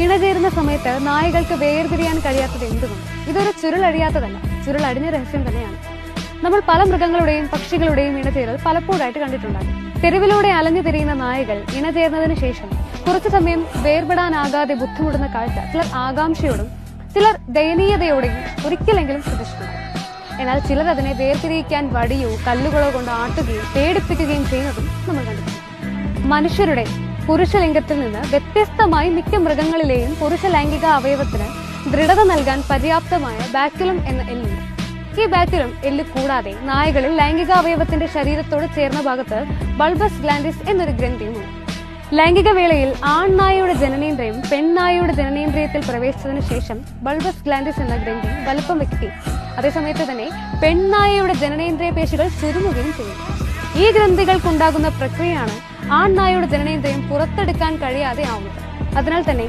ഇണചേരുന്ന സമയത്ത് നായകൾക്ക് വേർതിരിയാൻ കഴിയാത്തത് എന്തുകൊണ്ട്? ഇതൊരു ചുരുളഴിയാത്തതല്ല, ചുരുളടിഞ്ഞ രഹസ്യം തന്നെയാണ്. നമ്മൾ പല മൃഗങ്ങളുടെയും പക്ഷികളുടെയും ഇണചേരൽ പലപ്പോഴായിട്ട് കണ്ടിട്ടുണ്ടാകും. തെരുവിലൂടെ അലഞ്ഞു തിരിയുന്ന നായകൾ ഇണചേർന്നതിന് ശേഷം കുറച്ചു സമയം വേർപെടാനാകാതെ ബുദ്ധിമുട്ടുന്ന കാഴ്ച ചിലർ ആകാംക്ഷയോടും ചിലർ ദയനീയതയോടെയും ഒരിക്കലെങ്കിലും ശ്രദ്ധിച്ചിട്ടുണ്ടാകും. എന്നാൽ ചിലർ അതിനെ വേർതിരിയിക്കാൻ വടിയോ കല്ലുകളോ കൊണ്ട് ആട്ടുകയും പേടിപ്പിക്കുകയും ചെയ്യുന്നതും നമ്മൾ കണ്ടിട്ടുണ്ട്. മനുഷ്യരുടെ പുരുഷലിംഗത്തിൽ നിന്ന് വ്യത്യസ്തമായി മിക്ക മൃഗങ്ങളിലെയും പുരുഷ ലൈംഗിക അവയവത്തിന് ദൃഢത നൽകാൻ പര്യാപ്തമായ ബാക്യുലം എന്ന എല്ലുണ്ട്. ഈ ബാക്യുലം എല്ല് കൂടാതെ നായകളിൽ ലൈംഗിക അവയവത്തിന്റെ ശരീരത്തോട് ചേർന്ന ഭാഗത്ത് ബൾബസ് ഗ്ലാൻഡിസ് എന്നൊരു ഗ്രന്ഥിയുമുണ്ട്. ലൈംഗിക വേളയിൽ ആൺനായയുടെ ജനനേന്ദ്രിയം പെൺനായയുടെ ജനനേന്ദ്രിയത്തിൽ പ്രവേശിച്ചതിനു ശേഷം ബൾബസ് ഗ്ലാൻഡിസ് എന്ന ഗ്രന്ഥി വലുപ്പം വയ്ക്കുകയും അതേസമയത്ത് തന്നെ പെൺനായയുടെ ജനനേന്ദ്രിയ പേശികൾ ചുരുങ്ങുകയും ചെയ്യും. ഈ ഗ്രന്ഥികൾക്കുണ്ടാകുന്ന പ്രക്രിയയാണ് ആൺനായയുടെ ജനനേന്ദ്രിയം പുറത്തെടുക്കാൻ കഴിയാതെ ആവുന്നത്. അതിനാൽ തന്നെ